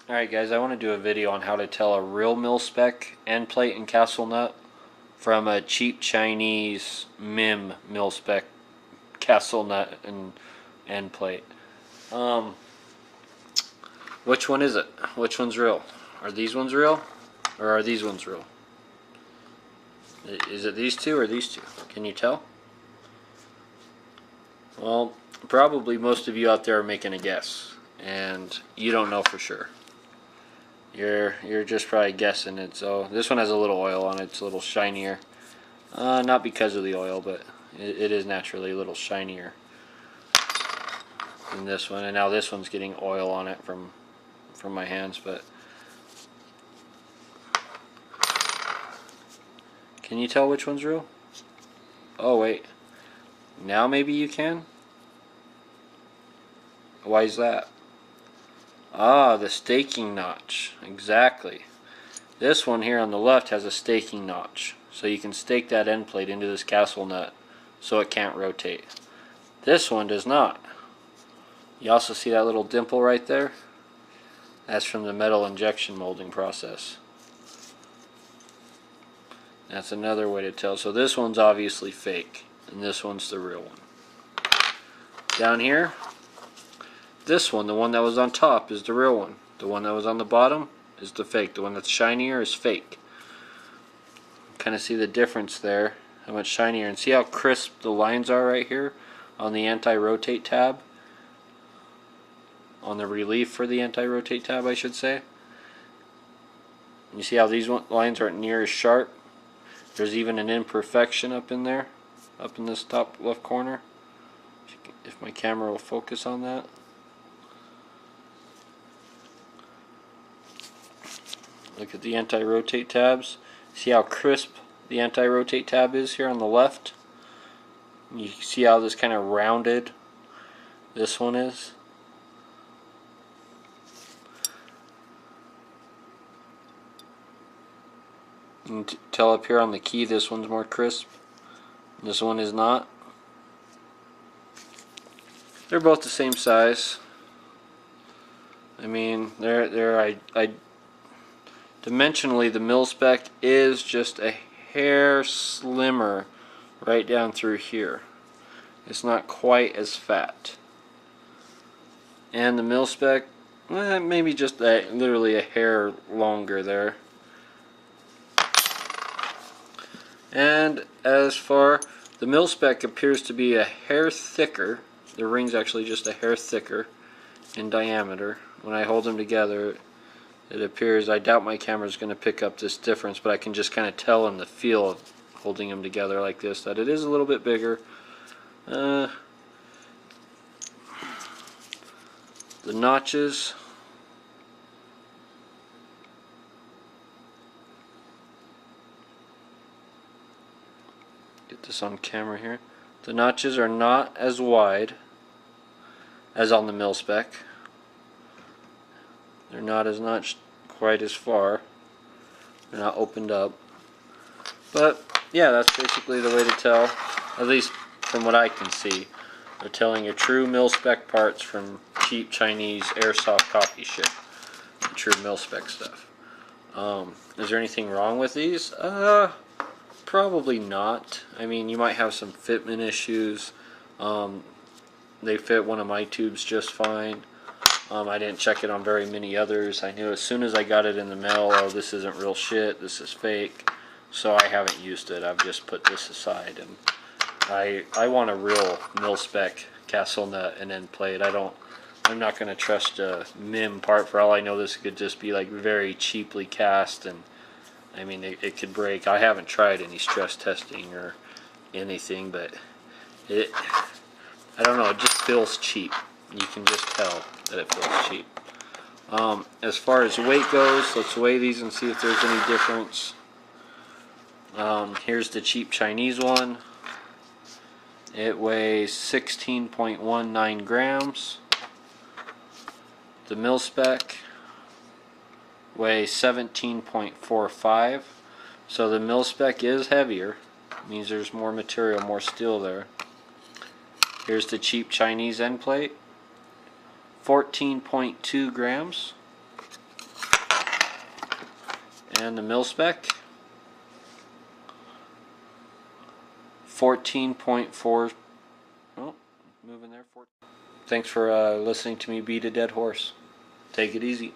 Alright guys, I want to do a video on how to tell a real mil-spec end plate and castle nut from a cheap Chinese MIM mil-spec castle nut and end plate. Which one is it? Which one's real? Are these ones real? Or are these ones real? Is it these two or these two? Can you tell? Well, probably most of you out there are making a guess, and you don't know for sure. You're just probably guessing it. So this one has a little oil on it. It's a little shinier. Not because of the oil, but it is naturally a little shinier than this one. And now this one's getting oil on it from my hands. But can you tell which one's real? Oh wait, now maybe you can. Why is that? Ah, the staking notch. Exactly. This one here on the left has a staking notch. So you can stake that end plate into this castle nut so it can't rotate. This one does not. You also see that little dimple right there? That's from the metal injection molding process. That's another way to tell. So this one's obviously fake, and this one's the real one. Down here, this one, the one that was on top, is the real one. The one that was on the bottom is the fake. The one that's shinier is fake. Kind of see the difference there, how much shinier. And see how crisp the lines are right here on the anti-rotate tab? On the relief for the anti-rotate tab, I should say. You see how these lines aren't near as sharp? There's even an imperfection up in there, up in this top left corner. If my camera will focus on that. Look at the anti-rotate tabs. See how crisp the anti-rotate tab is here on the left? You see how this kind of rounded this one is? You can tell up here on the key this one's more crisp. This one is not. They're both the same size. I mean, dimensionally, the mil-spec is just a hair slimmer right down through here. It's not quite as fat. And the mil-spec, maybe just literally a hair longer there. And as for the mil-spec, appears to be a hair thicker. The ring's actually just a hair thicker in diameter. When I hold them together, it appears, I doubt my camera's going to pick up this difference, but I can just kind of tell in the feel of holding them together like this that it is a little bit bigger. The notches, get this on camera here. The notches are not as wide as on the mil-spec. They're not as notched quite as far. They're not opened up. But yeah, that's basically the way to tell, at least from what I can see. They're telling your true mil-spec parts from cheap Chinese airsoft copy shit. The true mil-spec stuff. Is there anything wrong with these? Probably not. I mean, you might have some fitment issues. They fit one of my tubes just fine. I didn't check it on very many others. I knew as soon as I got it in the mail, oh, this isn't real shit, this is fake. So I haven't used it. I've just put this aside. And I want a real mil-spec castle nut and end plate. I'm not going to trust a MIM part. For all I know, this could just be like very cheaply cast, and I mean it could break. I haven't tried any stress testing or anything, but I don't know, it just feels cheap. You can just tell that it feels cheap. As far as weight goes, let's weigh these and see if there's any difference. Here's the cheap Chinese one. It weighs 16.19 grams. The mil-spec weighs 17.45. So the mil-spec is heavier. It means there's more material, more steel there. Here's the cheap Chinese end plate. 14.2 grams. And the Mil-spec 14.4. Oh, moving there. Thanks for listening to me beat a dead horse. Take it easy.